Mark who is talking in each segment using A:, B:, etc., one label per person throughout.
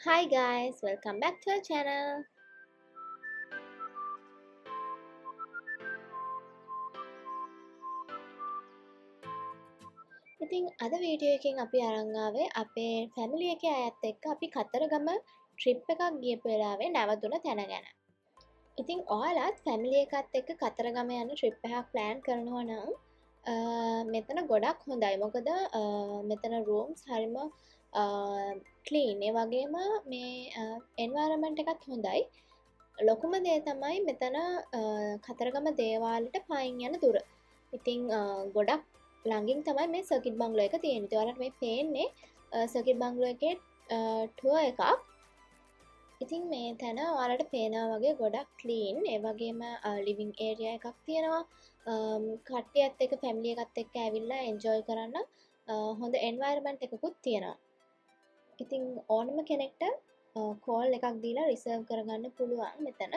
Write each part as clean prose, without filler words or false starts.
A: Hi guys, welcome back to our channel. ඉතින් අද video එකෙන් අපි අරන් ආවේ අපේ ෆැමිලි එකේ අයත් එක්ක අපි කතරගම ට්‍රිප් එකක් ගියපු වෙලාවේ නැවතුණ තැන ගැන. ඉතින් ඔයාලත් ෆැමිලි එකත් එක්ක කතරගම යන ට්‍රිප් එකක් ප්ලෑන් කරනවා නම් මෙතන ගොඩක් හොඳයි. මොකද මෙතන රූම්ස් හරිම ක්ලීන්. ඒ වගේම මේ එන්වයරන්මන්ට් එකත් හොඳයි. ලොකුම දේ තමයි මෙතන කතරගම දේවාලට පයින් යන දුර. ඉතිං ගොඩක් ළඟින් තමයි මේ සර්කිට් බංගලෝ එක තියෙන. ඔයාලට මේ පේන්නේ සර්කිට් බංගලෝ එකේ ටුවර් එකක්. ඉතින් මේ තැන ඔයාලට පේනවා වගේ ගොඩක් ක්ලීන්. ඒ වගේම ලිවිං ඒරියා එකක් තියෙනවා. කට්ටියත් එක්ක ෆැමිලි එකත් එක්ක ඇවිල්ලා එන්ජොයි කරන්න හොඳ එන්වයරන්මන්ට් එකකුත් තියෙනවා. ඉතින් ඕනම කෙනෙක්ට කෝල් එකක් දීලා රිසර්ව් කරගන්න පුළුවන් මෙතන.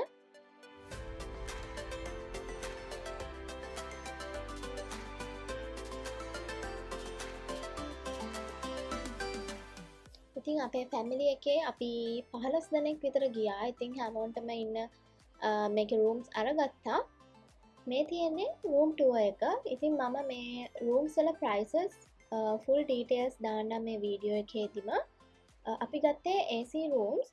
A: ඉතින් අපේ ෆැමිලි එකේ අපි 15 දෙනෙක් විතර ගියා. ඉතින් හැමෝටම ඉන්න මේකේ රූම්ස් අරගත්තා. මේ තියෙන්නේ රූම් ටුවර් එක. ඉතින් මම මේ රූම්ස් වල ප්‍රයිසස් ෆුල් ඩීටේල්ස් දාන්නම් මේ වීඩියෝ එකේදීම. අපි ගත්තේ AC රූම්ස්.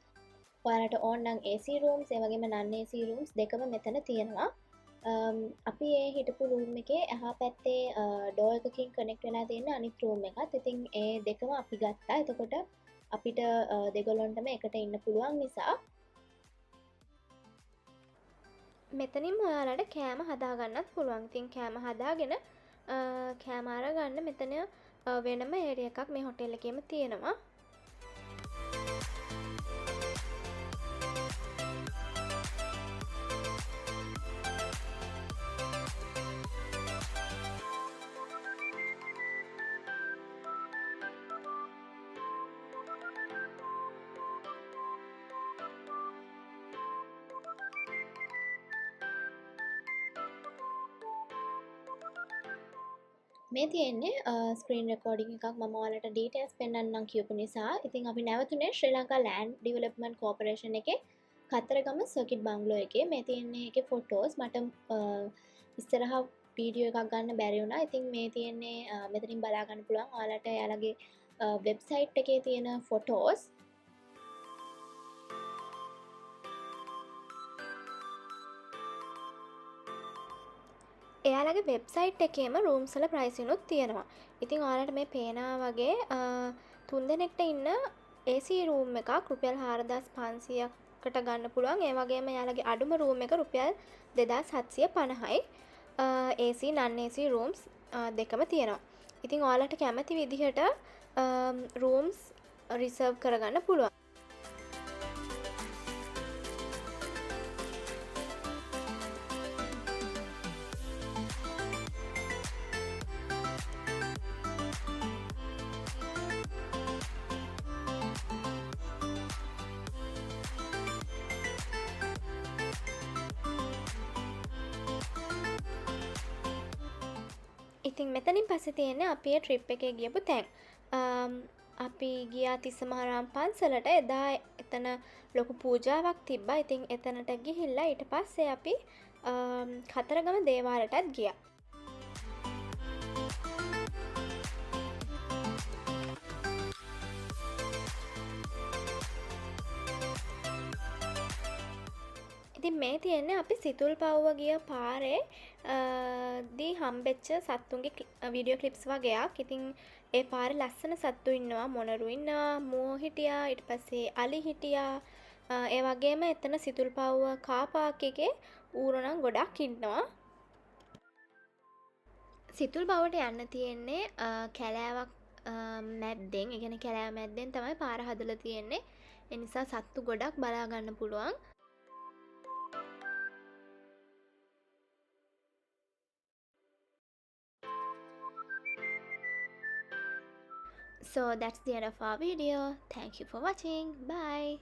A: ඔයාලට ඕන නම් AC රූම්ස් ඒ වගේම non AC රූම්ස් දෙකම මෙතන තියෙනවා. අපි ඒ හිටපු රූම් එකේ එහා පැත්තේ ඩෝර් එකකින් කනෙක්ට් වෙලා තියෙන අනිත් රූම් එකත්. ඉතින් ඒ දෙකම අපි ගත්තා. එතකොට අපිට දෙගොල්ලොන්ටම එකට ඉන්න පුළුවන් නිසා මෙතනින් ඔයාලට කෑම හදාගන්නත් පුළුවන්. ඉතින් කෑම හදාගෙන කෑම අරගන්න මෙතන වෙනම ඒරියා එකක් මේ හොටෙල් එකේම තියෙනවා. මේ තියෙන්නේ ස්ක්‍රීන් රෙකෝඩින් එකක්. මම ඔයාලට ඩීටේල්ස් පෙන්නන්නම් කියපු නිසා. ඉතින් අපි නැවතුනේ ශ්‍රී ලංකා ලෑන්ඩ් ඩෙවලොප්මන්ට් කෝපරේෂන් එකේ කතරගම සර්කිට් බංගලෝ එකේ. මේ තියෙන්නේ ඒකේ ෆොටෝස්. මට ඉස්සරහා වීඩියෝ එකක් ගන්න බැරි වුණා. ඉතින් මේ තියෙන්නේ මෙතනින් බලා ගන්න පුළුවන්. ඔයාලට එයාලගේ වෙබ්සයිට් එකේ තියෙන ෆොටෝස්. එයාලගේ වෙබ්සයිට් එකේම රූම්ස් වල ප්‍රයිසිනුත් තියෙනවා. ඉතින් ඔයාලට මේ පේනා වගේ 3 දෙනෙක්ට ඉන්න AC රූම් එකක් රුපියල් 4500කට ගන්න පුළුවන්. ඒ වගේම එයාලගේ අඩුම රූම් එක රුපියල් 2750යි. AC non AC රූම්ස් දෙකම තියෙනවා. ඉතින් ඔයාලට කැමති විදිහට රූම්ස් රිසර්ව් කරගන්න පුළුවන්. ඉතින් මෙතනින් පස්සේ තියෙන්නේ අපි ඒ ට්‍රිප් එකේ ගියපු තැන්. අපි ගියා තිස්සමහාරාම පන්සලට. එදා එතන ලොකු පූජාවක් තිබ්බා. ඉතින් එතනට ගිහිල්ලා ඊට පස්සේ අපි කතරගම දේවාලටත් ගියා. ඉතින් මේ තියෙන්නේ අපි සිතුල් පව්ව ගිය පාරේ දී හම්බෙච්ච සත්තුන්ගේ වීඩියෝ ක්ලිප්ස් වගේයක්. ඉතින් ඒ පාරේ ලස්සන සත්තු ඉන්නවා. මොනරු ඉන්නවා, මුවෝ හිටියා, ඊට පස්සේ අලි හිටියා. ඒ වගේම එතන සිතුල් පව්ව කාර් පාක් එකේ ඌරු නම් ගොඩක් ඉන්නවා. සිතුල් පව්වට යන්න තියෙන්නේ කැලෑවක් මැද්දෙන්. ඒ කියන්නේ කැලෑව මැද්දෙන් තමයි පාර හදලා තියෙන්නේ. ඒ නිසා සත්තු ගොඩක් බලා ගන්න පුළුවන්. So that's the end of our video. Thank you for watching. Bye.